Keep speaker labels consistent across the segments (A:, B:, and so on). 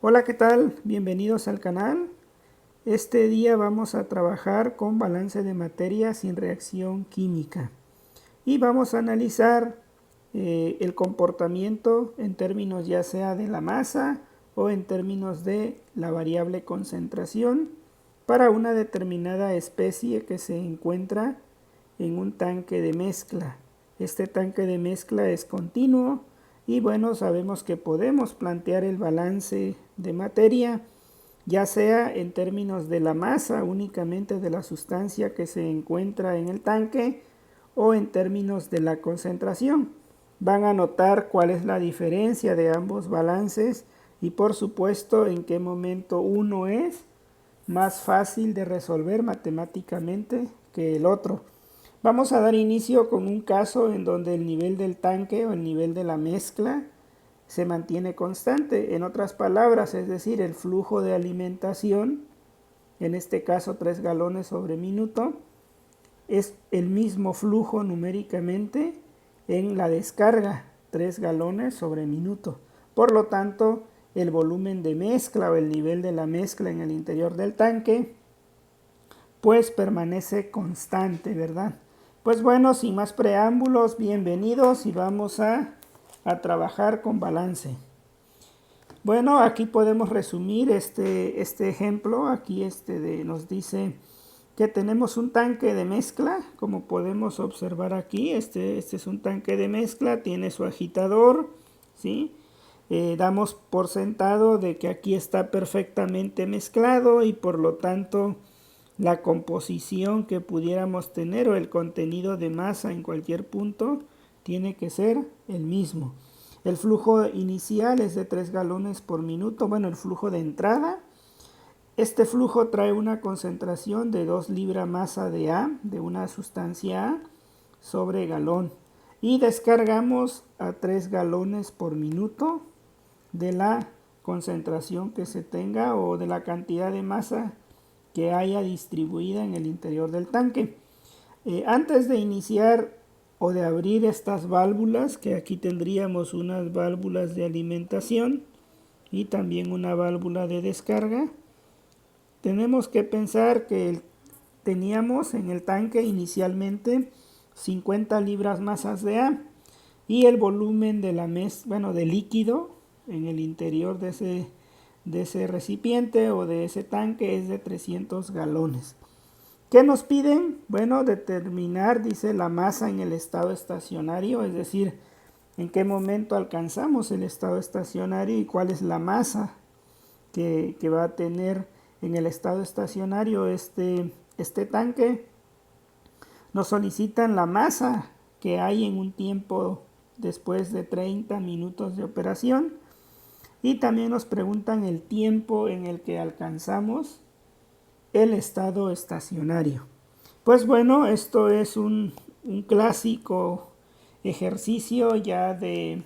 A: Hola, ¿qué tal? Bienvenidos al canal. Este día vamos a trabajar con balance de materia sin reacción química y vamos a analizar el comportamiento en términos ya sea de la masa o en términos de la variable concentración para una determinada especie que se encuentra en un tanque de mezcla. Este tanque de mezcla es continuo y bueno, sabemos que podemos plantear el balance de materia ya sea en términos de la masa únicamente de la sustancia que se encuentra en el tanque o en términos de la concentración. Van a notar cuál es la diferencia de ambos balances y por supuesto en qué momento uno es más fácil de resolver matemáticamente que el otro. Vamos a dar inicio con un caso en donde el nivel del tanque o el nivel de la mezcla se mantiene constante. En otras palabras, es decir, el flujo de alimentación, en este caso 3 galones sobre minuto, es el mismo flujo numéricamente en la descarga, 3 galones sobre minuto. Por lo tanto, el volumen de mezcla o el nivel de la mezcla en el interior del tanque pues permanece constante, ¿verdad? Pues bueno, sin más preámbulos, bienvenidos y vamos a trabajar con balance. Bueno, aquí podemos resumir este ejemplo. Aquí nos dice que tenemos un tanque de mezcla, como podemos observar aquí. Este es un tanque de mezcla, tiene su agitador, ¿sí? Damos por sentado de que aquí está perfectamente mezclado y por lo tanto la composición que pudiéramos tener o el contenido de masa en cualquier punto tiene que ser el mismo. El flujo inicial es de 3 galones por minuto, bueno, el flujo de entrada. Este flujo trae una concentración de 2 libras masa de A, de una sustancia A, sobre galón. Y descargamos a 3 galones por minuto de la concentración que se tenga o de la cantidad de masa que haya distribuida en el interior del tanque. Antes de iniciar o de abrir estas válvulas, que aquí tendríamos unas válvulas de alimentación y también una válvula de descarga, tenemos que pensar que teníamos en el tanque inicialmente 50 libras masas de A y el volumen de la de líquido en el interior de ese recipiente o de ese tanque es de 300 galones. ¿Qué nos piden? Bueno, determinar, dice, la masa en el estado estacionario, es decir, en qué momento alcanzamos el estado estacionario y cuál es la masa que va a tener en el estado estacionario este tanque. Nos solicitan la masa que hay en un tiempo después de 30 minutos de operación y también nos preguntan el tiempo en el que alcanzamos el estado estacionario. Pues bueno, esto es un clásico ejercicio ya de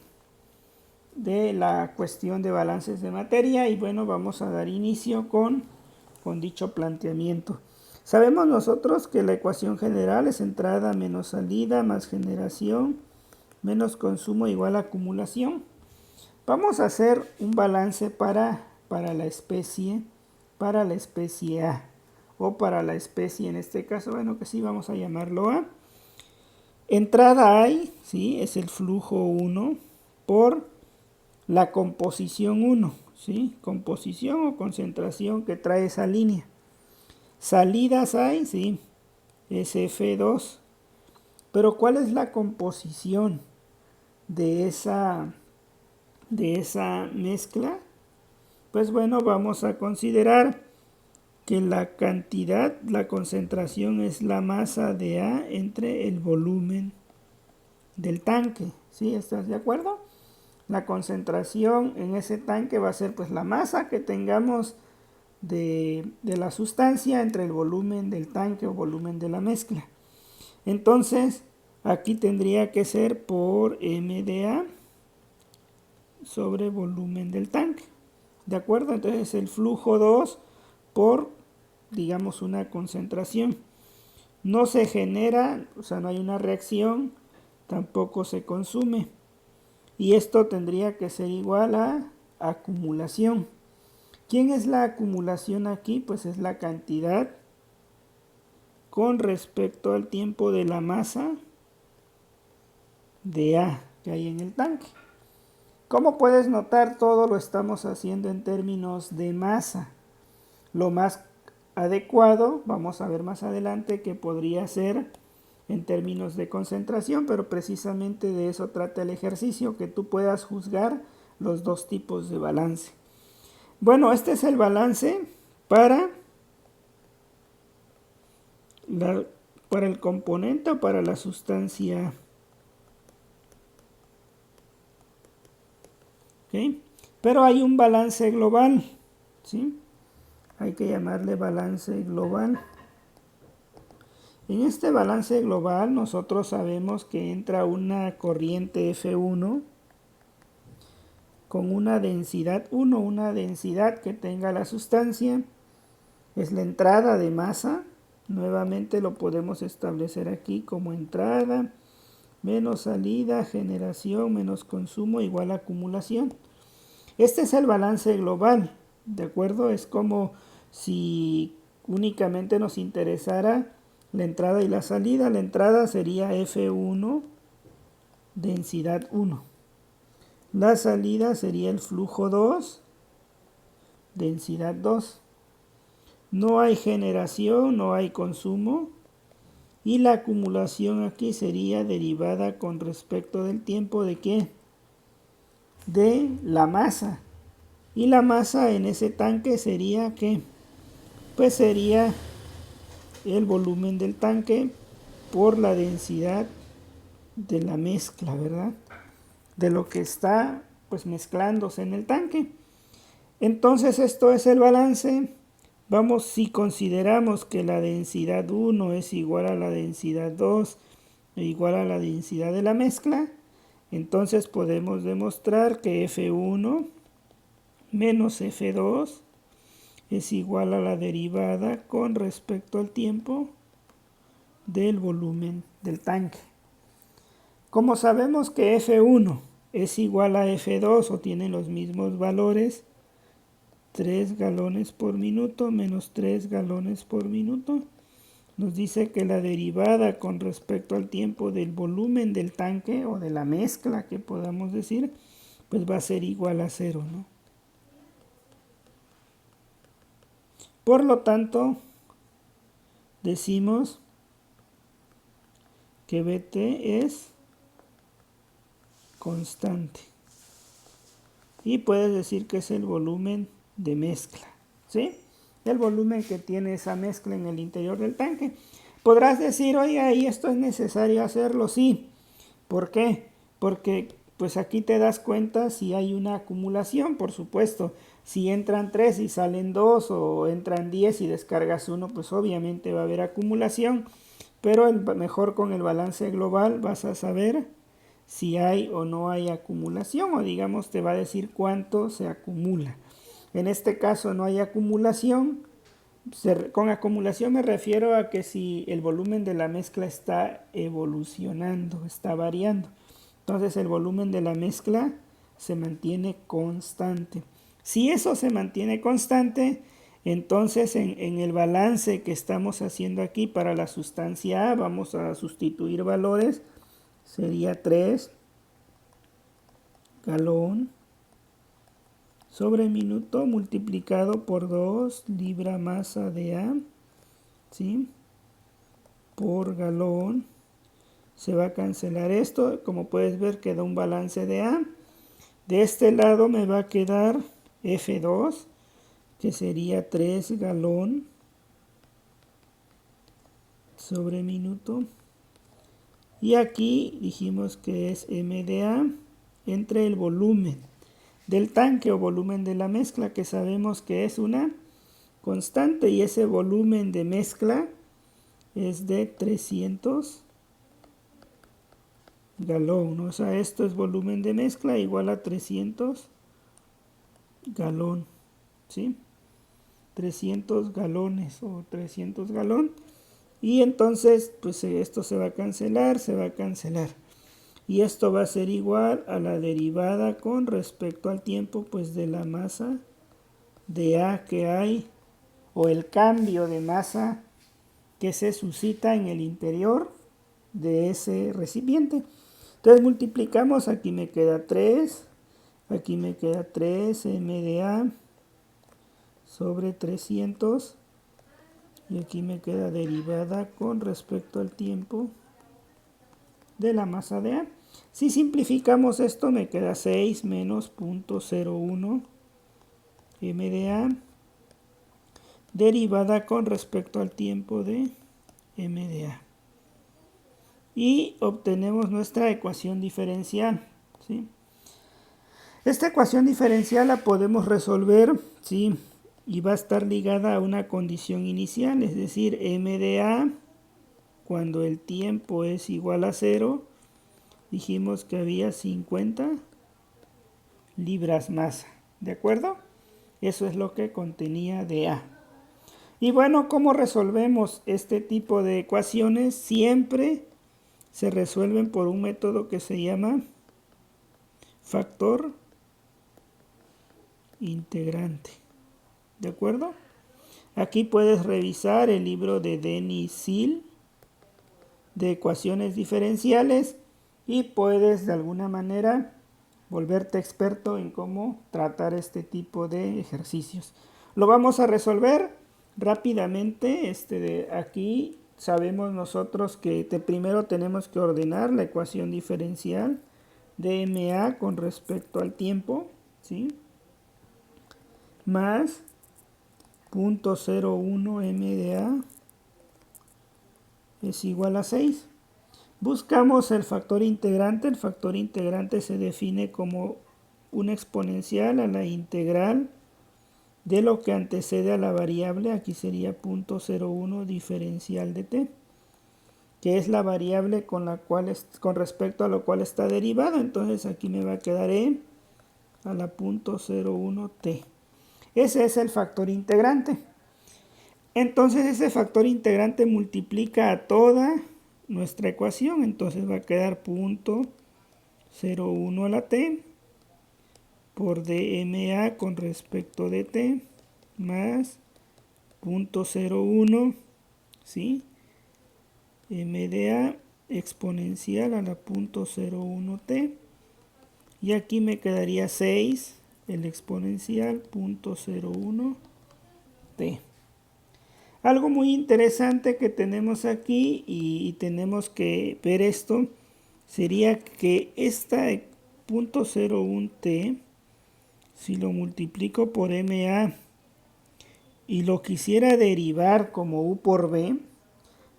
A: la cuestión de balances de materia y bueno, vamos a dar inicio con dicho planteamiento. Sabemos nosotros que la ecuación general es entrada menos salida más generación menos consumo igual a acumulación. Vamos a hacer un balance para la especie A o para la especie en este caso, bueno, que sí vamos a llamarlo A. Entrada hay, ¿sí? Es el flujo 1 por la composición 1, ¿sí? Composición o concentración que trae esa línea. Salidas hay, ¿sí? Es F2. Pero ¿cuál es la composición de esa mezcla? Pues bueno, vamos a considerar que la cantidad, la concentración es la masa de A entre el volumen del tanque. ¿Sí? ¿Estás de acuerdo? La concentración en ese tanque va a ser pues la masa que tengamos de la sustancia entre el volumen del tanque o volumen de la mezcla. Entonces, aquí tendría que ser por M de A sobre volumen del tanque. ¿De acuerdo? Entonces el flujo 2 por, digamos, una concentración. No se genera, o sea, no hay una reacción, tampoco se consume. Y esto tendría que ser igual a acumulación. ¿Quién es la acumulación aquí? Pues es la cantidad con respecto al tiempo de la masa de A que hay en el tanque. Como puedes notar, todo lo estamos haciendo en términos de masa. Lo más adecuado, vamos a ver más adelante, que podría ser en términos de concentración, pero precisamente de eso trata el ejercicio, que tú puedas juzgar los dos tipos de balance. Bueno, este es el balance para el componente o para la sustancia. ¿Okay? Pero hay un balance global, ¿sí? Hay que llamarle balance global. En este balance global nosotros sabemos que entra una corriente F1 con una densidad 1, una densidad que tenga la sustancia. Es la entrada de masa. Nuevamente lo podemos establecer aquí como entrada menos salida, generación menos consumo igual a acumulación. Este es el balance global, ¿de acuerdo? Es como si únicamente nos interesara la entrada y la salida. La entrada sería F1, densidad 1. La salida sería el flujo 2, densidad 2. No hay generación, no hay consumo. Y la acumulación aquí sería derivada con respecto del tiempo de ¿qué? De la masa. Y la masa en ese tanque sería ¿qué? Pues sería el volumen del tanque por la densidad de la mezcla, ¿verdad? De lo que está pues mezclándose en el tanque. Entonces esto es el balance. Vamos, si consideramos que la densidad 1 es igual a la densidad 2 e igual a la densidad de la mezcla, entonces podemos demostrar que F1 menos F2 es igual a la derivada con respecto al tiempo del volumen del tanque. Como sabemos que F1 es igual a F2 o tienen los mismos valores, 3 galones por minuto menos 3 galones por minuto, nos dice que la derivada con respecto al tiempo del volumen del tanque o de la mezcla que podamos decir, pues va a ser igual a 0, ¿no? Por lo tanto, decimos que BT es constante. Y puedes decir que es el volumen de mezcla, ¿sí? El volumen que tiene esa mezcla en el interior del tanque. Podrás decir, oiga, ¿y esto es necesario hacerlo? Sí. ¿Por qué? Porque pues aquí te das cuenta si hay una acumulación, por supuesto. Si entran 3 y salen 2 o entran 10 y descargas 1, pues obviamente va a haber acumulación. Pero mejor con el balance global vas a saber si hay o no hay acumulación, o digamos te va a decir cuánto se acumula. En este caso no hay acumulación. Con acumulación me refiero a que si el volumen de la mezcla está evolucionando, está variando. Entonces el volumen de la mezcla se mantiene constante. Si eso se mantiene constante, entonces en el balance que estamos haciendo aquí para la sustancia A, vamos a sustituir valores. Sería 3 galón sobre minuto multiplicado por 2 libra masa de A, ¿sí? Por galón. Se va a cancelar esto. Como puedes ver, queda un balance de A. De este lado me va a quedar F2, que sería 3 galón sobre minuto. Y aquí dijimos que es M de A entre el volumen del tanque o volumen de la mezcla, que sabemos que es una constante, y ese volumen de mezcla es de 300 galón, o sea, esto es volumen de mezcla igual a 300 galón, ¿sí? 300 galones o 300 galón, y entonces pues esto se va a cancelar, y esto va a ser igual a la derivada con respecto al tiempo pues de la masa de A que hay, o el cambio de masa que se suscita en el interior de ese recipiente. Entonces multiplicamos, aquí me queda 3, aquí me queda 3 m de A sobre 300, y aquí me queda derivada con respecto al tiempo de la masa de A. Si simplificamos esto, me queda 6 menos 0.01 m de A derivada con respecto al tiempo de m de A. Y obtenemos nuestra ecuación diferencial, ¿sí? Esta ecuación diferencial la podemos resolver, ¿sí? Y va a estar ligada a una condición inicial, es decir, m de A, cuando el tiempo es igual a 0, dijimos que había 50 libras masa, ¿de acuerdo? Eso es lo que contenía de A. Y bueno, ¿cómo resolvemos este tipo de ecuaciones? Siempre se resuelven por un método que se llama factor integrante, ¿de acuerdo? Aquí puedes revisar el libro de Dennis Seal de ecuaciones diferenciales y puedes de alguna manera volverte experto en cómo tratar este tipo de ejercicios. Lo vamos a resolver rápidamente. Aquí sabemos nosotros que primero tenemos que ordenar la ecuación diferencial de MA con respecto al tiempo, ¿sí? Más 0.01 m de A es igual a 6. Buscamos el factor integrante. El factor integrante se define como una exponencial a la integral de lo que antecede a la variable. Aquí sería 0.01 diferencial de t, que es la variable con respecto a lo cual está derivado. Entonces aquí me va a quedar e a la 0.01 t. Ese es el factor integrante. Entonces ese factor integrante multiplica a toda nuestra ecuación. Entonces va a quedar 0.01 a la t por dma con respecto de t más 0.01, ¿sí? m de a exponencial a la 0.01 t. Y aquí me quedaría 6 el exponencial 0.01 t. Algo muy interesante que tenemos aquí y tenemos que ver esto sería que esta 0.01 t, si lo multiplico por MA y lo quisiera derivar como U por B,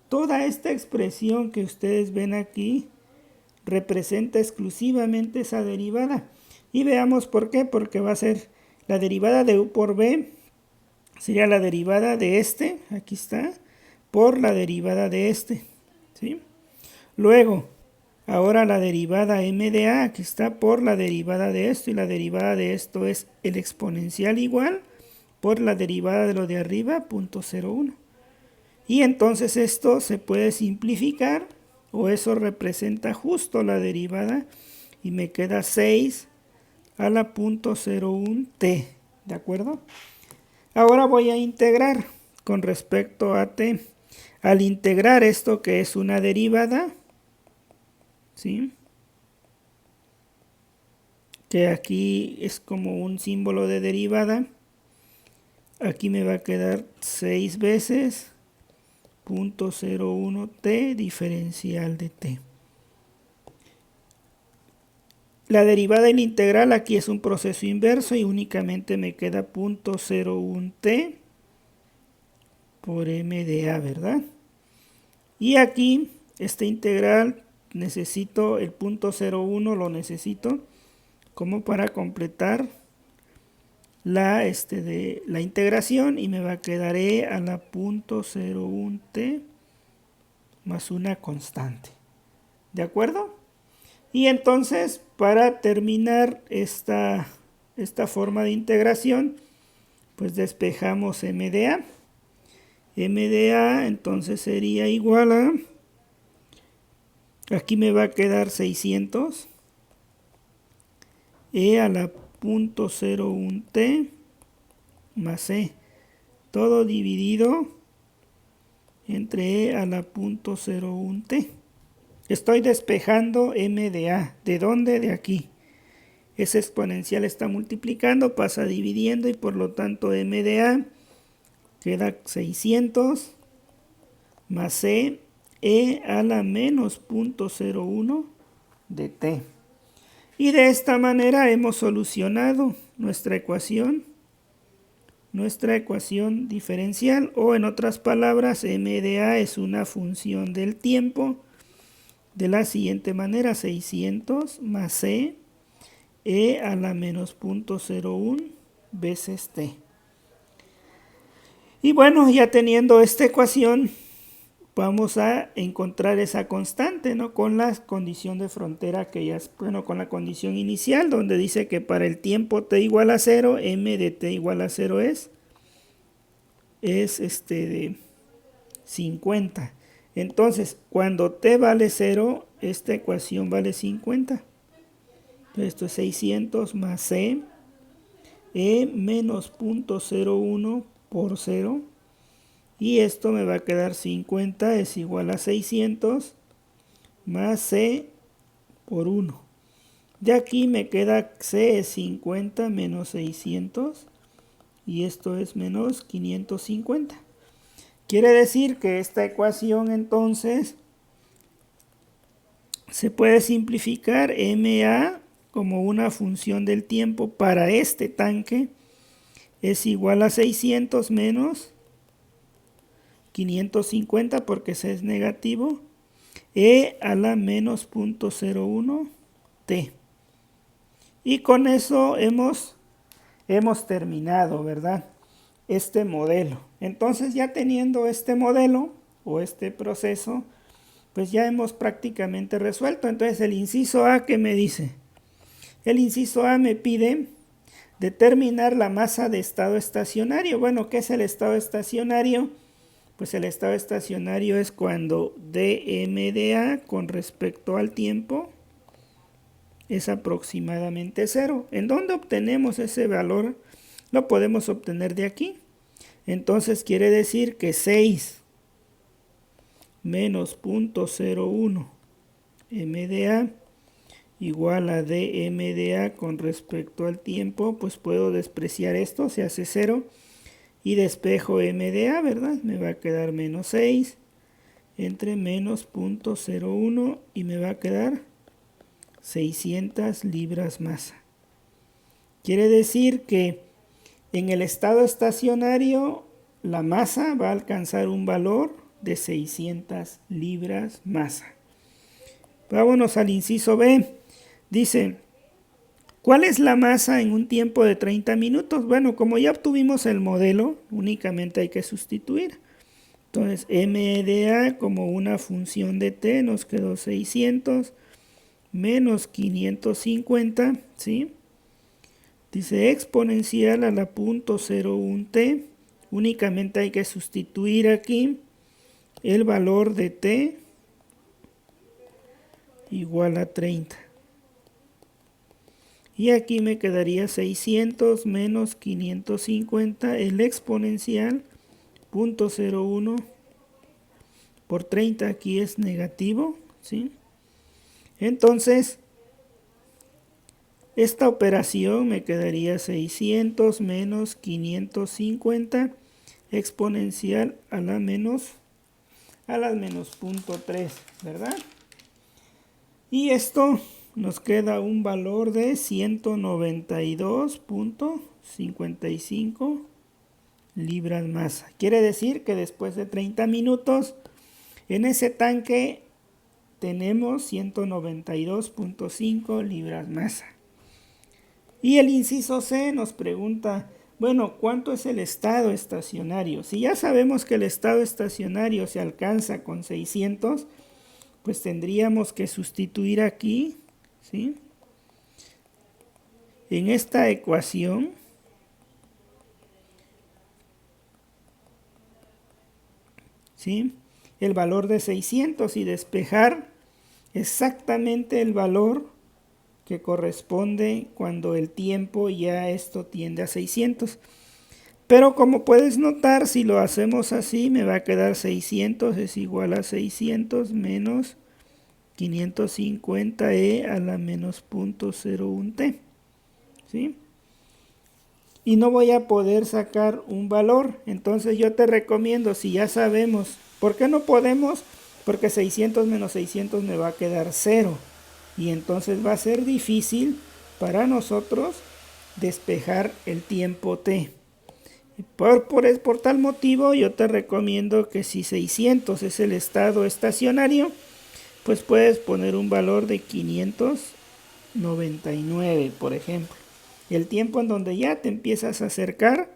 A: toda esta expresión que ustedes ven aquí representa exclusivamente esa derivada. Y veamos por qué, porque va a ser la derivada de U por B, sería la derivada de este, aquí está, por la derivada de este, ¿sí? Luego, ahora la derivada m de a, aquí está, por la derivada de esto, y la derivada de esto es el exponencial igual por la derivada de lo de arriba, 0.01. Y entonces esto se puede simplificar, o eso representa justo la derivada, y me queda 6 a la 0.01 t, ¿de acuerdo? Ahora voy a integrar con respecto a t. Al integrar esto que es una derivada, ¿sí? Que aquí es como un símbolo de derivada, aquí me va a quedar 6 veces 0.01 t diferencial de t. La derivada y la integral aquí es un proceso inverso y únicamente me queda 0.01 t por m de a, ¿verdad? Y aquí esta integral necesito el 0.01, lo necesito como para completar la integración, y me va a quedar e a la 0.01 t más una constante, ¿de acuerdo? Y entonces, para terminar esta forma de integración, pues despejamos m de a. M de a entonces sería igual a, aquí me va a quedar 600 e a la 0.01 t más C. Todo dividido entre E a la 0.01t. Estoy despejando m de a. ¿De dónde? De aquí. Ese exponencial está multiplicando, pasa dividiendo y por lo tanto m de a queda 600 más c e a la menos 0.01 de t. Y de esta manera hemos solucionado nuestra ecuación diferencial, o en otras palabras, m de a es una función del tiempo de la siguiente manera: 600 más c e a la menos 0.01 veces t. Y bueno, ya teniendo esta ecuación, vamos a encontrar esa constante, ¿no? Con la condición de frontera que ya es, bueno, con la condición inicial, donde dice que para el tiempo t igual a 0, m de t igual a 0 es de 50. Entonces, cuando t vale 0, esta ecuación vale 50. Entonces, esto es 600 más c, e menos 0.01 por 0. Y esto me va a quedar 50 es igual a 600 más c por 1. De aquí me queda c es 50 menos 600. Y esto es menos 550. Quiere decir que esta ecuación entonces se puede simplificar MA como una función del tiempo para este tanque es igual a 600 menos 550 porque ese es negativo, e a la menos 0.01 t. Y con eso hemos terminado, ¿verdad? Este modelo. Entonces, ya teniendo este modelo o este proceso, pues ya hemos prácticamente resuelto. Entonces, el inciso A, ¿qué me dice? El inciso A me pide determinar la masa de estado estacionario. Bueno, ¿qué es el estado estacionario? Pues el estado estacionario es cuando dm de a con respecto al tiempo es aproximadamente 0. ¿En dónde obtenemos ese valor? Lo podemos obtener de aquí. Entonces quiere decir que 6 menos 0.01 m de a igual a dm de a con respecto al tiempo, pues puedo despreciar esto, se hace 0 y despejo m de a, ¿verdad? Me va a quedar menos 6 entre menos 0.01 y me va a quedar 600 libras masa. Quiere decir que en el estado estacionario la masa va a alcanzar un valor de 600 libras masa. Vámonos al inciso B. Dice, ¿cuál es la masa en un tiempo de 30 minutos? Bueno, como ya obtuvimos el modelo, únicamente hay que sustituir. Entonces, m de a como una función de t nos quedó 600 menos 550, ¿sí? Dice exponencial a la 0.01t. Únicamente hay que sustituir aquí el valor de t igual a 30. Y aquí me quedaría 600 menos 550, el exponencial 0.01 por 30, aquí es negativo, ¿sí? Entonces, esta operación me quedaría 600 menos 550 exponencial a las menos 0.3, ¿verdad? Y esto nos queda un valor de 192.55 libras masa. Quiere decir que después de 30 minutos en ese tanque tenemos 192.5 libras masa. Y el inciso C nos pregunta, bueno, ¿cuánto es el estado estacionario? Si ya sabemos que el estado estacionario se alcanza con 600, pues tendríamos que sustituir aquí, ¿sí? En esta ecuación, ¿sí? El valor de 600 y despejar exactamente el valor que corresponde cuando el tiempo ya esto tiende a 600. Pero como puedes notar, si lo hacemos así, me va a quedar 600 es igual a 600 menos 550e a la menos 0.01t. ¿Sí? Y no voy a poder sacar un valor. Entonces yo te recomiendo, si ya sabemos, ¿por qué no podemos? Porque 600 menos 600 me va a quedar 0. Y entonces va a ser difícil para nosotros despejar el tiempo t. Por tal motivo yo te recomiendo que si 600 es el estado estacionario, pues puedes poner un valor de 599, por ejemplo. El tiempo en donde ya te empiezas a acercar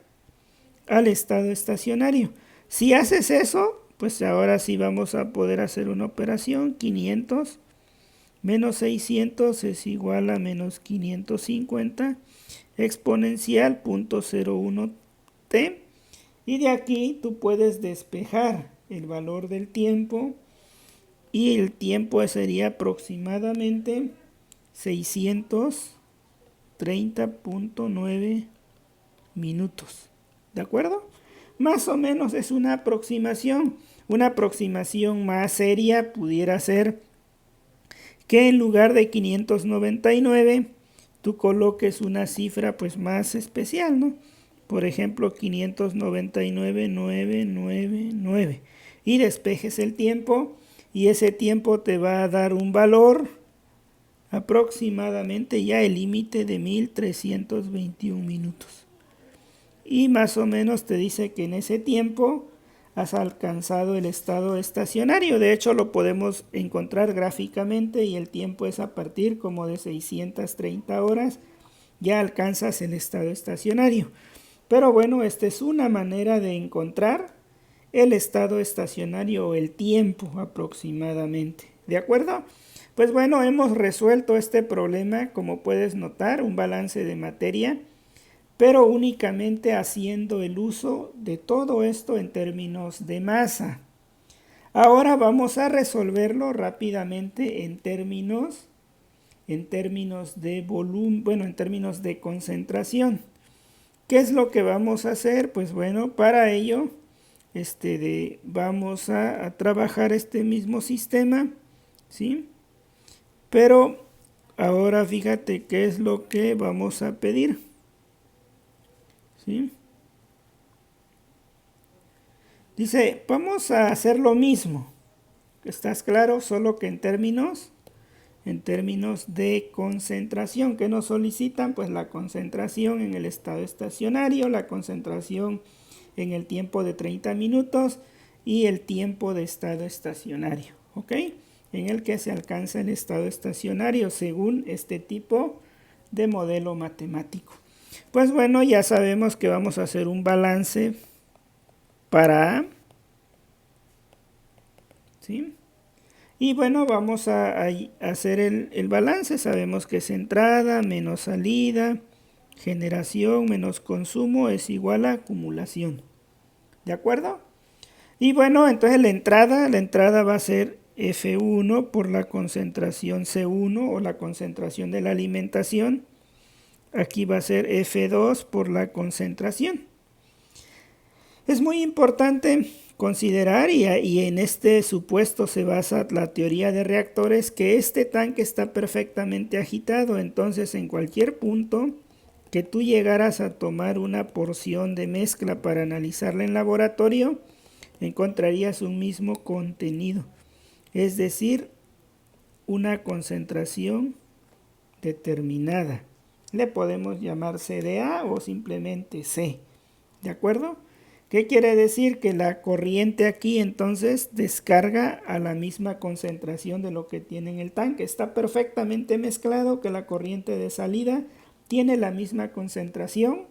A: al estado estacionario. Si haces eso, pues ahora sí vamos a poder hacer una operación. 500 menos 600 es igual a menos 550 exponencial 0.01t. Y de aquí tú puedes despejar el valor del tiempo. Y el tiempo sería aproximadamente 630.9 minutos. ¿De acuerdo? Más o menos es una aproximación. Una aproximación más seria pudiera ser que en lugar de 599 tú coloques una cifra pues más especial, ¿no? Por ejemplo, 599.999 y despejes el tiempo, y ese tiempo te va a dar un valor aproximadamente ya el límite de 1321 minutos. Y más o menos te dice que en ese tiempo has alcanzado el estado estacionario. De hecho lo podemos encontrar gráficamente, y el tiempo es a partir como de 630 horas ya alcanzas el estado estacionario. Pero bueno, esta es una manera de encontrar el estado estacionario o el tiempo aproximadamente. ¿De acuerdo? Pues bueno, hemos resuelto este problema, como puedes notar, un balance de materia, pero únicamente haciendo el uso de todo esto en términos de masa. Ahora vamos a resolverlo rápidamente en términos de volumen, bueno, en términos de concentración. ¿Qué es lo que vamos a hacer? Pues bueno, para ello vamos a trabajar este mismo sistema, ¿sí? Pero ahora fíjate qué es lo que vamos a pedir, ¿sí? Dice, vamos a hacer lo mismo, ¿estás claro? Solo que en términos de concentración. ¿Qué nos solicitan? Pues la concentración en el estado estacionario, la concentración en el tiempo de 30 minutos y el tiempo de estado estacionario, ¿ok? En el que se alcanza el estado estacionario según este tipo de modelo matemático. Pues bueno, ya sabemos que vamos a hacer un balance para A, ¿sí? Y bueno, vamos a hacer el balance. Sabemos que es entrada menos salida, generación menos consumo es igual a acumulación. ¿De acuerdo? Y bueno, entonces la entrada va a ser F1 por la concentración C1 o la concentración de la alimentación. Aquí va a ser F2 por la concentración. Es muy importante considerar, y en este supuesto se basa la teoría de reactores, que este tanque está perfectamente agitado. Entonces en cualquier punto que tú llegaras a tomar una porción de mezcla para analizarla en laboratorio, encontrarías un mismo contenido, es decir, una concentración determinada. Le podemos llamar CDA o simplemente C. ¿De acuerdo? ¿Qué quiere decir? Que la corriente aquí entonces descarga a la misma concentración de lo que tiene en el tanque. Está perfectamente mezclado, que la corriente de salida tiene la misma concentración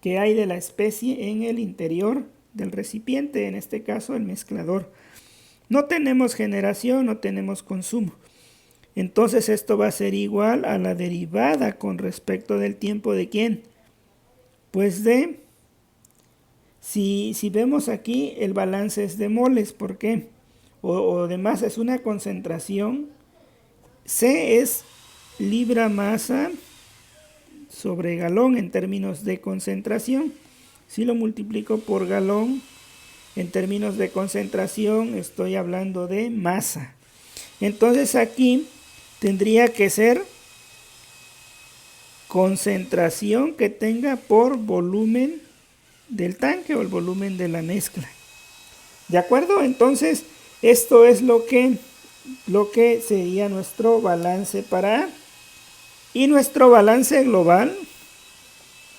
A: que hay de la especie en el interior del recipiente, en este caso el mezclador. No tenemos generación, no tenemos consumo. Entonces esto va a ser igual a la derivada con respecto del tiempo de ¿quién? Pues de... Si vemos aquí, el balance es de moles. ¿Por qué? O de masa, es una concentración. C es libra masa sobre galón en términos de concentración. Si lo multiplico por galón, en términos de concentración, estoy hablando de masa. Entonces aquí tendría que ser concentración que tenga por volumen del tanque o el volumen de la mezcla. ¿De acuerdo? Entonces, esto es lo que sería nuestro balance para A. Y nuestro balance global,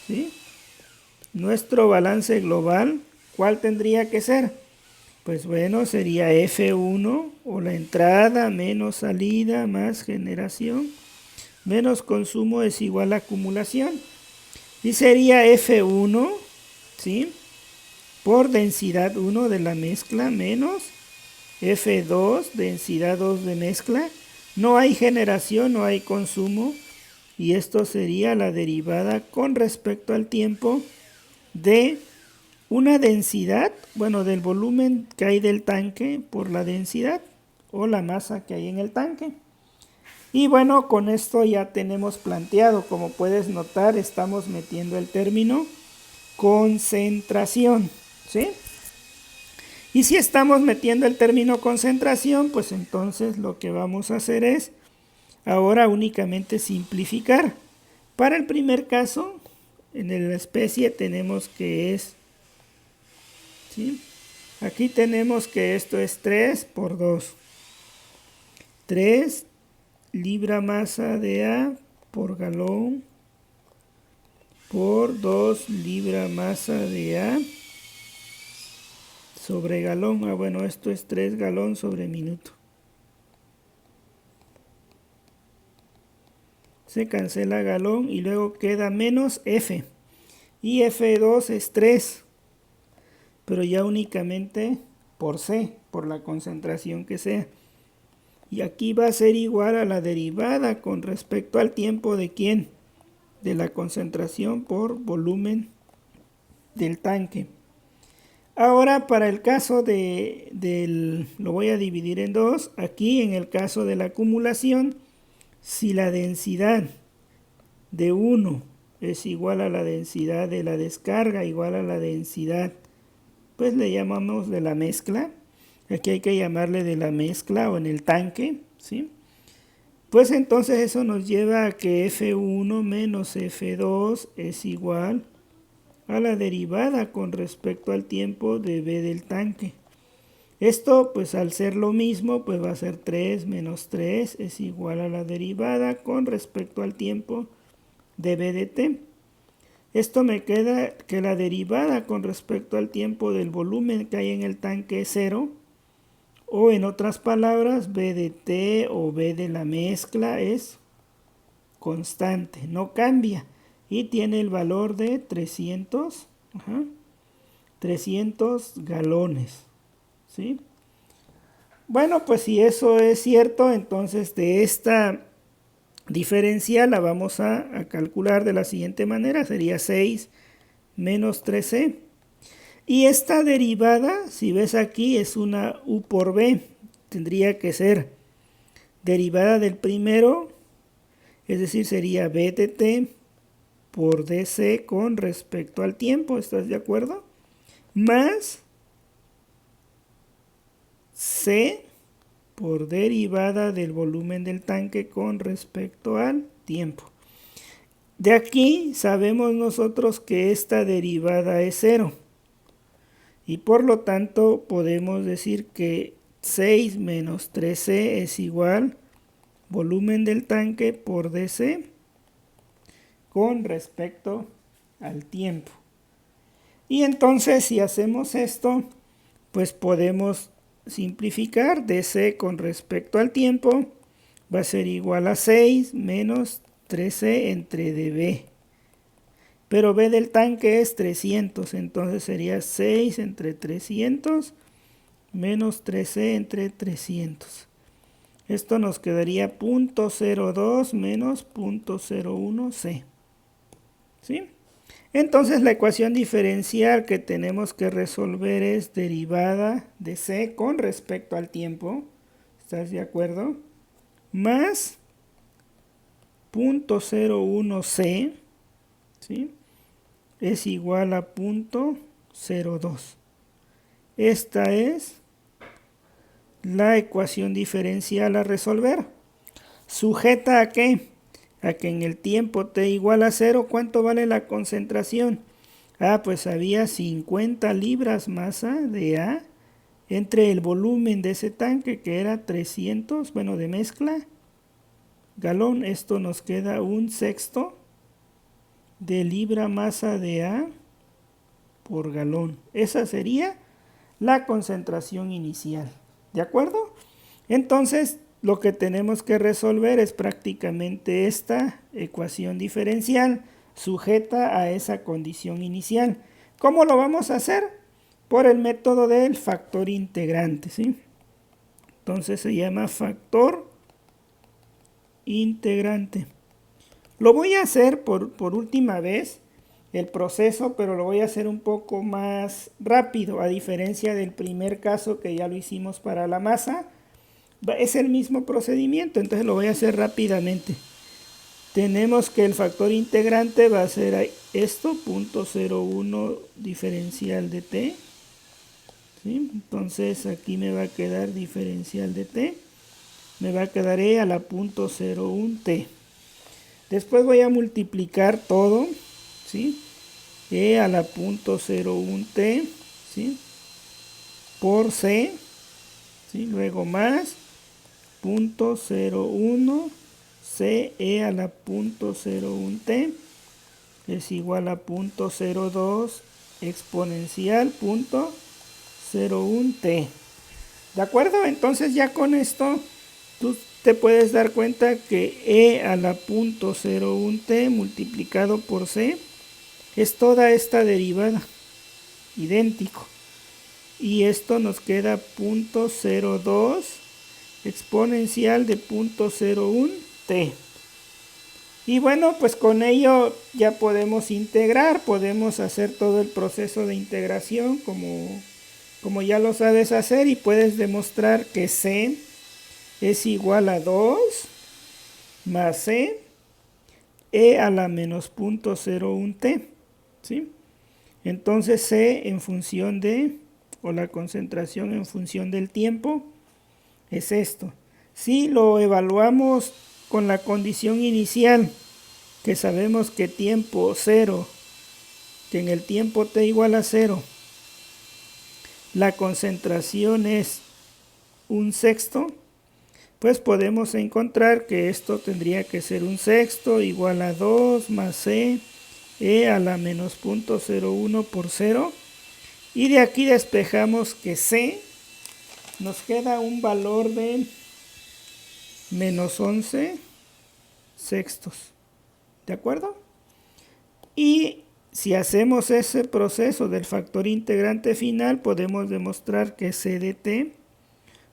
A: ¿sí? Nuestro balance global, ¿cuál tendría que ser? Pues bueno, sería F1 o la entrada menos salida más generación menos consumo es igual a acumulación. Y sería F1, ¿sí? Por densidad 1 de la mezcla menos F2, densidad 2 de mezcla. No hay generación, no hay consumo. Y esto sería la derivada con respecto al tiempo de una densidad, bueno, del volumen que hay del tanque por la densidad o la masa que hay en el tanque. Y bueno, con esto ya tenemos planteado, como puedes notar, estamos metiendo el término concentración, ¿sí? Y si estamos metiendo el término concentración, pues entonces lo que vamos a hacer es ahora únicamente simplificar. Para el primer caso, en la especie tenemos que es, ¿sí? Aquí tenemos que esto es 3 por 2. 3 libra masa de A por galón por 2 libra masa de A sobre galón. Ah, bueno, esto es 3 galón sobre minuto. Se cancela galón y luego queda menos F. Y F2 es 3. Pero ya únicamente por C, por la concentración que sea. Y aquí va a ser igual a la derivada con respecto al tiempo de ¿quién? De la concentración por volumen del tanque. Ahora para el caso lo voy a dividir en dos. Aquí en el caso de la acumulación, si la densidad de 1 es igual a la densidad de la descarga, igual a la densidad, pues le llamamos de la mezcla. Aquí hay que llamarle de la mezcla o en el tanque, ¿sí? Pues entonces eso nos lleva a que F1 menos F2 es igual a la derivada con respecto al tiempo de B del tanque. Esto pues al ser lo mismo pues va a ser 3 menos 3 es igual a la derivada con respecto al tiempo de B de T. Esto me queda que la derivada con respecto al tiempo del volumen que hay en el tanque es 0. O en otras palabras, B de T o B de la mezcla es constante, no cambia. Y tiene el valor de 300 galones. ¿Sí? Bueno, pues si eso es cierto, entonces de esta diferencial la vamos a calcular de la siguiente manera. Sería 6 menos 3C. Y esta derivada, si ves aquí, es una U por B. Tendría que ser derivada del primero, es decir, sería B de T por DC con respecto al tiempo, ¿estás de acuerdo? Más C por derivada del volumen del tanque con respecto al tiempo. De aquí sabemos nosotros que esta derivada es 0. Y por lo tanto podemos decir que 6 menos 3C es igual volumen del tanque por DC con respecto al tiempo. Y entonces si hacemos esto, pues podemos simplificar. DC con respecto al tiempo va a ser igual a 6 menos 3C entre dB. Pero B del tanque es 300, entonces sería 6 entre 300 menos 3C entre 300. Esto nos quedaría 0.02 menos 0.01C. ¿Sí? Entonces la ecuación diferencial que tenemos que resolver es derivada de C con respecto al tiempo. ¿Estás de acuerdo? Más 0.01C, ¿sí? es igual a 0.02. Esta es la ecuación diferencial a resolver. ¿Sujeta a qué? A que en el tiempo t igual a 0, ¿cuánto vale la concentración? Pues había 50 libras masa de A entre el volumen de ese tanque, que era 300, bueno, de mezcla, galón. Esto nos queda 1/6 de libra masa de A por galón. Esa sería la concentración inicial. ¿De acuerdo? Entonces, lo que tenemos que resolver es prácticamente esta ecuación diferencial sujeta a esa condición inicial. ¿Cómo lo vamos a hacer? Por el método del factor integrante, ¿sí? Entonces se llama factor integrante. Lo voy a hacer por última vez el proceso, pero lo voy a hacer un poco más rápido, a diferencia del primer caso que ya lo hicimos para la masa. Es el mismo procedimiento, entonces lo voy a hacer rápidamente. Tenemos que el factor integrante va a ser esto, 0.01 diferencial de t. ¿Sí? Entonces aquí me va a quedar diferencial de t. Me va a quedar e a la 0.01 t. Después voy a multiplicar todo, ¿sí? E a la 0.01 t, ¿sí? Por c, ¿sí? Luego más 0.01 c e a la 0.01 t es igual a 0.02 exponencial 0.01 t. ¿De acuerdo? Entonces ya con esto tú te puedes dar cuenta que e a la 0.01 t multiplicado por c es toda esta derivada, idéntico. Y esto nos queda 0.02 exponencial de 0.01 t. Y bueno, pues con ello ya podemos integrar, podemos hacer todo el proceso de integración como ya lo sabes hacer, y puedes demostrar que c es igual a 2 más c e a la menos 0.01 t, ¿sí? Entonces c en función de, o la concentración en función del tiempo, es esto. Si lo evaluamos con la condición inicial, que sabemos que tiempo 0, que en el tiempo t igual a 0, la concentración es 1/6, pues podemos encontrar que esto tendría que ser 1/6 igual a 2 más c e a la menos 0.01 por 0. Y de aquí despejamos que c nos queda un valor de menos 11/6. ¿De acuerdo? Y si hacemos ese proceso del factor integrante final, podemos demostrar que c de t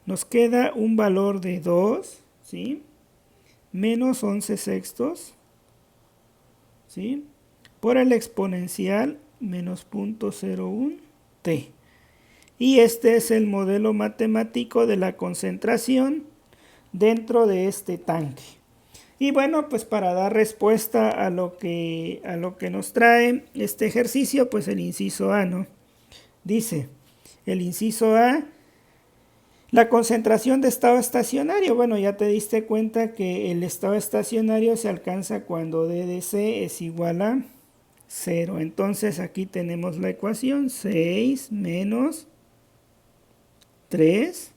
A: nos queda un valor de 2, ¿sí? Menos 11/6, ¿sí? Por el exponencial menos 0.01 t. Y este es el modelo matemático de la concentración dentro de este tanque. Y bueno, pues para dar respuesta a lo que nos trae este ejercicio, pues el inciso A, ¿no? Dice, el inciso A, la concentración de estado estacionario. Bueno, ya te diste cuenta que el estado estacionario se alcanza cuando d de c es igual a 0. Entonces aquí tenemos la ecuación 6 menos 3,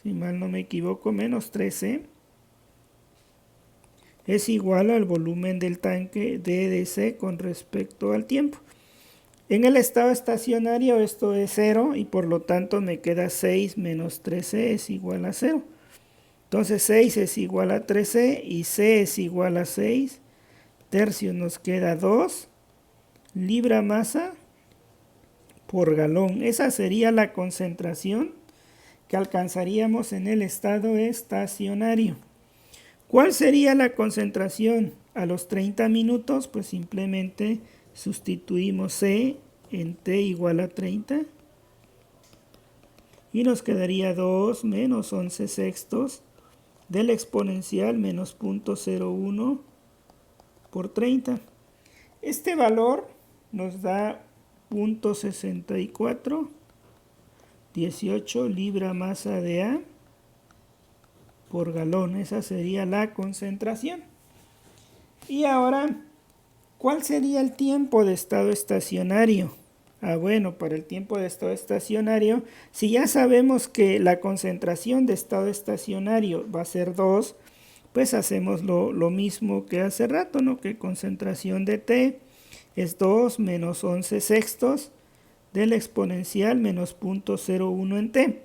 A: si mal no me equivoco, menos 13 es igual al volumen del tanque d de c con respecto al tiempo. En el estado estacionario esto es 0 y por lo tanto me queda 6 menos 13 es igual a 0. Entonces 6 es igual a 13 y c es igual a 6 tercios, nos queda 2 libra masa por galón. Esa sería la concentración que alcanzaríamos en el estado estacionario. ¿Cuál sería la concentración a los 30 minutos? Pues simplemente sustituimos c en t igual a 30 y nos quedaría 2 menos 11/6 del exponencial menos 0.01 por 30. Este valor nos da 0.6418 libra masa de A por galón. Esa sería la concentración. Y ahora, ¿cuál sería el tiempo de estado estacionario? Bueno, para el tiempo de estado estacionario, si ya sabemos que la concentración de estado estacionario va a ser 2, pues hacemos lo mismo que hace rato, ¿no? Que concentración de T es 2 menos 11 sextos del exponencial menos 0.01 en T.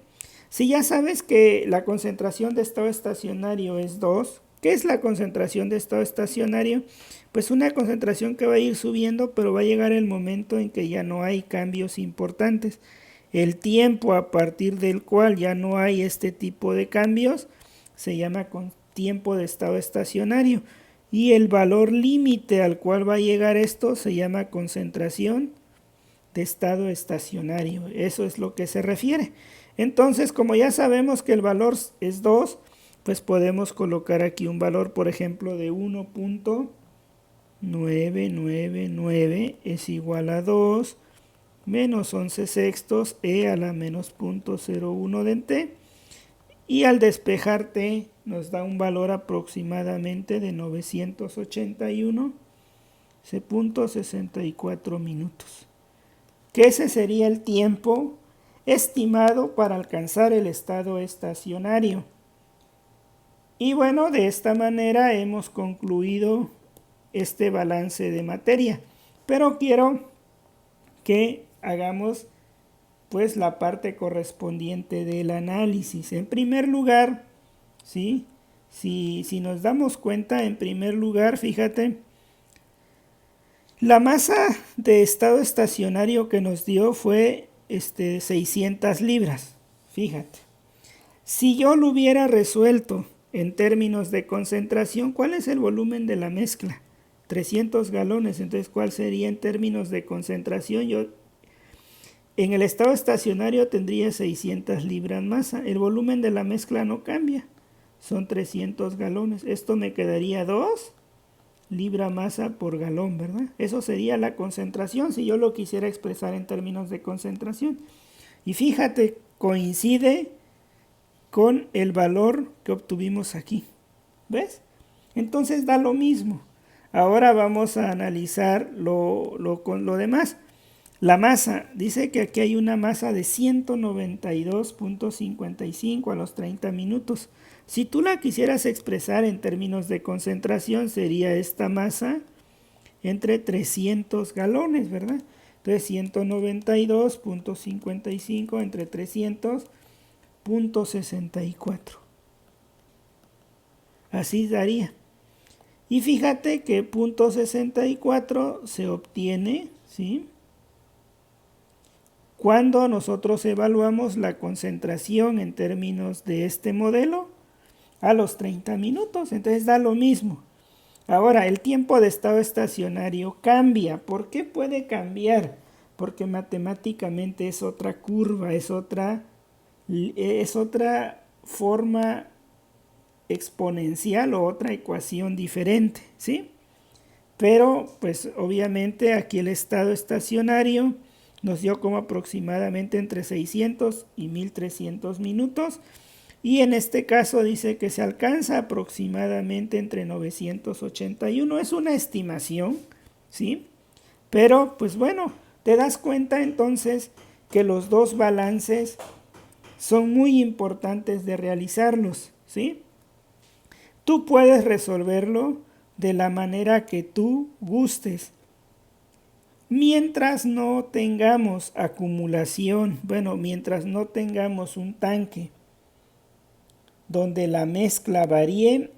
A: Si ya sabes que la concentración de estado estacionario es 2, ¿qué es la concentración de estado estacionario? Pues una concentración que va a ir subiendo, pero va a llegar el momento en que ya no hay cambios importantes. El tiempo a partir del cual ya no hay este tipo de cambios se llama tiempo de estado estacionario. Y el valor límite al cual va a llegar esto se llama concentración de estado estacionario. Eso es lo que se refiere. Entonces, como ya sabemos que el valor es 2, pues podemos colocar aquí un valor, por ejemplo, de 1.999 es igual a 2 menos 11 sextos e a la menos 0.01 de T. Y al despejar T nos da un valor aproximadamente de 981.64 minutos. Que ese sería el tiempo estimado para alcanzar el estado estacionario. Y bueno, de esta manera hemos concluido este balance de materia. Pero quiero que hagamos pues la parte correspondiente del análisis. En primer lugar, ¿sí? Si nos damos cuenta, en primer lugar, fíjate, la masa de estado estacionario que nos dio fue 600 libras. Fíjate. Si yo lo hubiera resuelto en términos de concentración, ¿cuál es el volumen de la mezcla? 300 galones. Entonces, ¿cuál sería en términos de concentración? En el estado estacionario tendría 600 libras masa. El volumen de la mezcla no cambia. Son 300 galones. Esto me quedaría 2 libra masa por galón, ¿verdad? Eso sería la concentración si yo lo quisiera expresar en términos de concentración. Y fíjate, coincide con el valor que obtuvimos aquí. ¿Ves? Entonces da lo mismo. Ahora vamos a analizar lo demás. La masa, dice que aquí hay una masa de 192.55 a los 30 minutos. Si tú la quisieras expresar en términos de concentración, sería esta masa entre 300 galones, ¿verdad? Entonces 192.55 entre 300.64. Así daría. Y fíjate que 0.64 se obtiene, ¿sí?, cuando nosotros evaluamos la concentración en términos de este modelo a los 30 minutos. Entonces da lo mismo. Ahora, el tiempo de estado estacionario cambia. ¿Por qué puede cambiar? Porque matemáticamente es otra curva, es otra forma exponencial o otra ecuación diferente, ¿sí? Pero, pues obviamente aquí el estado estacionario nos dio como aproximadamente entre 600 y 1300 minutos. Y en este caso dice que se alcanza aproximadamente entre 981. Es una estimación, ¿sí? Pero, pues bueno, te das cuenta entonces que los dos balances son muy importantes de realizarlos, ¿sí? Tú puedes resolverlo de la manera que tú gustes. Mientras no tengamos acumulación, mientras no tengamos un tanque donde la mezcla varíe,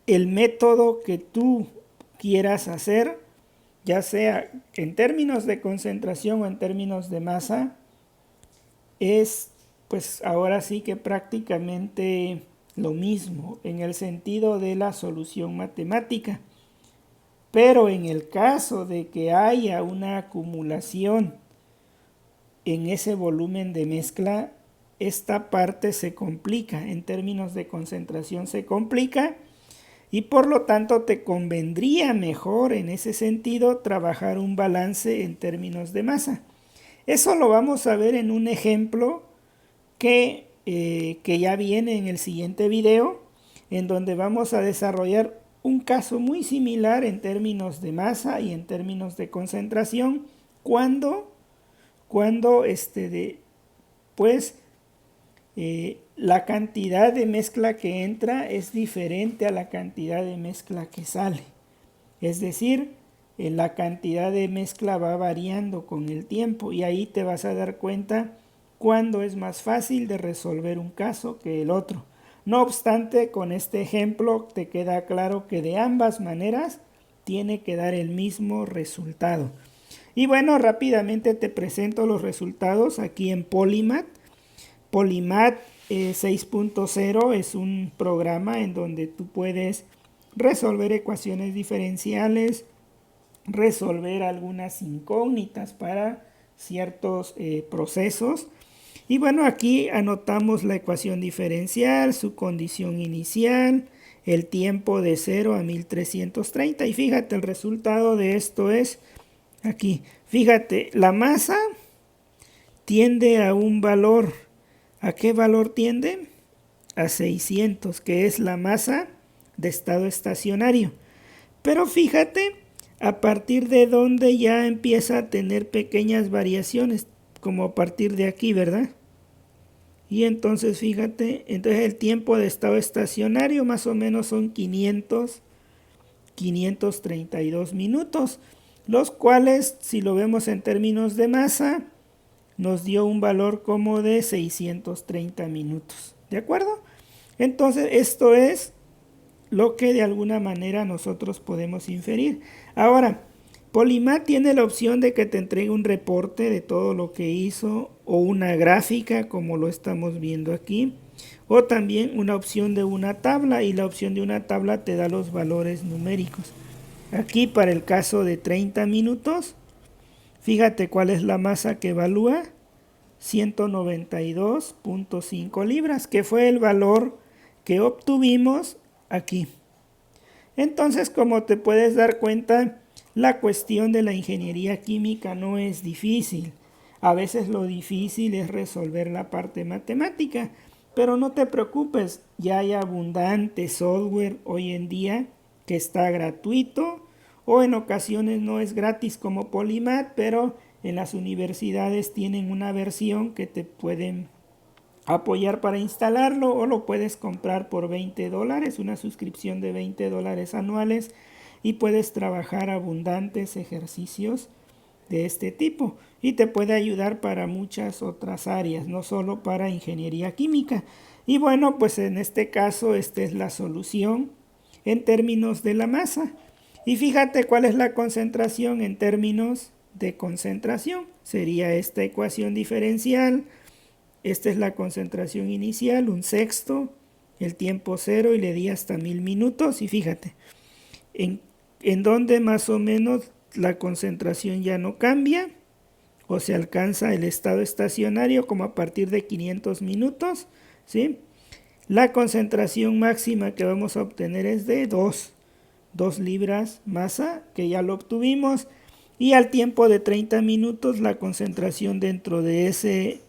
A: el método que tú quieras hacer, ya sea en términos de concentración o en términos de masa, es pues ahora sí que prácticamente lo mismo en el sentido de la solución matemática. Pero en el caso de que haya una acumulación en ese volumen de mezcla, esta parte se complica, en términos de concentración se complica, y por lo tanto te convendría mejor en ese sentido trabajar un balance en términos de masa. Eso lo vamos a ver en un ejemplo que ya viene en el siguiente video, en donde vamos a desarrollar un caso muy similar en términos de masa y en términos de concentración cuando la cantidad de mezcla que entra es diferente a la cantidad de mezcla que sale. Es decir, la cantidad de mezcla va variando con el tiempo y ahí te vas a dar cuenta cuándo es más fácil de resolver un caso que el otro. No obstante, con este ejemplo te queda claro que de ambas maneras tiene que dar el mismo resultado. Y bueno, rápidamente te presento los resultados aquí en Polymath. Polymath 6.0 es un programa en donde tú puedes resolver ecuaciones diferenciales, resolver algunas incógnitas para ciertos procesos. Y bueno, aquí anotamos la ecuación diferencial, su condición inicial, el tiempo de 0 a 1330. Y fíjate, el resultado de esto es aquí. Fíjate, la masa tiende a un valor. ¿A qué valor tiende? A 600, que es la masa de estado estacionario. Pero fíjate, a partir de donde ya empieza a tener pequeñas variaciones, como a partir de aquí, ¿verdad? Y entonces fíjate, entonces el tiempo de estado estacionario más o menos son 532 minutos, los cuales, si lo vemos en términos de masa, nos dio un valor como de 630 minutos. ¿De acuerdo? Entonces esto es lo que de alguna manera nosotros podemos inferir. Ahora, Polymath tiene la opción de que te entregue un reporte de todo lo que hizo o una gráfica como lo estamos viendo aquí, o también una opción de una tabla, y la opción de una tabla te da los valores numéricos. Aquí para el caso de 30 minutos, fíjate cuál es la masa que evalúa, 192.5 libras, que fue el valor que obtuvimos aquí. Entonces, como te puedes dar cuenta, la cuestión de la ingeniería química no es difícil. A veces lo difícil es resolver la parte matemática, pero no te preocupes, ya hay abundante software hoy en día que está gratuito o en ocasiones no es gratis como Polymath, pero en las universidades tienen una versión que te pueden apoyar para instalarlo, o lo puedes comprar por $20, una suscripción de $20 anuales, y puedes trabajar abundantes ejercicios de este tipo y te puede ayudar para muchas otras áreas, no solo para ingeniería química. Y bueno, pues en este caso esta es la solución en términos de la masa. Y fíjate cuál es la concentración en términos de concentración. Sería esta ecuación diferencial. Esta es la concentración inicial, 1/6, el tiempo 0 y le di hasta 1000 minutos. Y fíjate, en donde más o menos la concentración ya no cambia o se alcanza el estado estacionario como a partir de 500 minutos, ¿sí? La concentración máxima que vamos a obtener es de 2 libras masa, que ya lo obtuvimos, y al tiempo de 30 minutos la concentración dentro de ese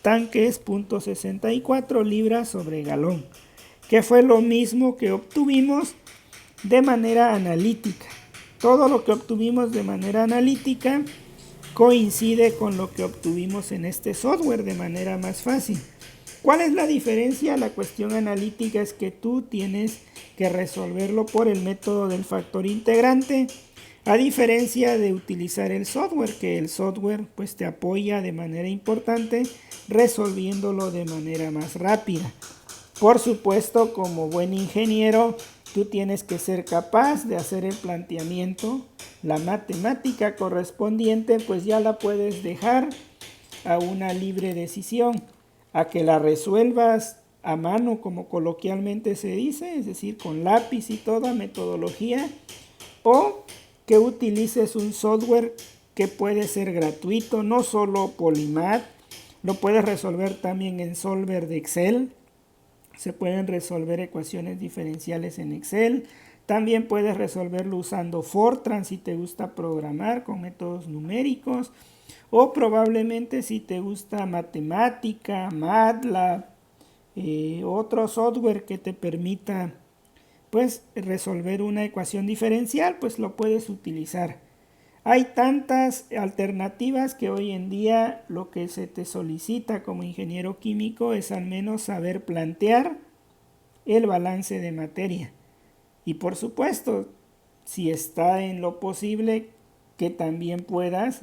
A: tanque es 0.64 libras sobre galón, que fue lo mismo que obtuvimos de manera analítica. Todo lo que obtuvimos de manera analítica coincide con lo que obtuvimos en este software de manera más fácil. ¿Cuál es la diferencia? La cuestión analítica es que tú tienes que resolverlo por el método del factor integrante, a diferencia de utilizar el software, que el software pues te apoya de manera importante resolviéndolo de manera más rápida. Por supuesto, como buen ingeniero, tú tienes que ser capaz de hacer el planteamiento. La matemática correspondiente pues ya la puedes dejar a una libre decisión, a que la resuelvas a mano, como coloquialmente se dice, es decir, con lápiz y toda metodología, o que utilices un software que puede ser gratuito, no solo Polymath, lo puedes resolver también en Solver de Excel, Se pueden resolver ecuaciones diferenciales en Excel. También puedes resolverlo usando Fortran si te gusta programar con métodos numéricos. O probablemente si te gusta matemática, MATLAB, otro software que te permita pues resolver una ecuación diferencial, pues lo puedes utilizar. Hay tantas alternativas que hoy en día lo que se te solicita como ingeniero químico es al menos saber plantear el balance de materia. Y por supuesto, si está en lo posible, que también puedas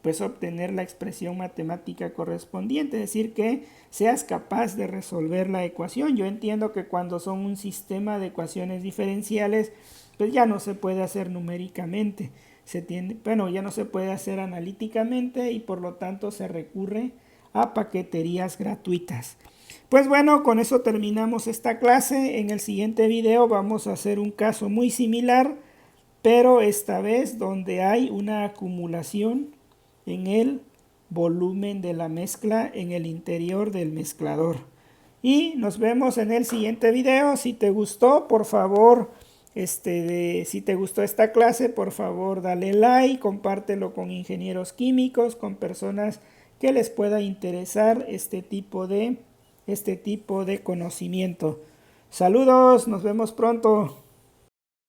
A: pues obtener la expresión matemática correspondiente, es decir, que seas capaz de resolver la ecuación. Yo entiendo que cuando son un sistema de ecuaciones diferenciales, pues ya no se puede hacer numéricamente, ya no se puede hacer analíticamente y por lo tanto se recurre a paqueterías gratuitas. Pues bueno, con eso terminamos esta clase. En el siguiente video vamos a hacer un caso muy similar, pero esta vez donde hay una acumulación en el volumen de la mezcla en el interior del mezclador. Y nos vemos en el siguiente video. Si te gustó, por favor, si te gustó esta clase, por favor dale like, compártelo con ingenieros químicos, con personas que les pueda interesar este tipo de conocimiento. Saludos, nos vemos pronto.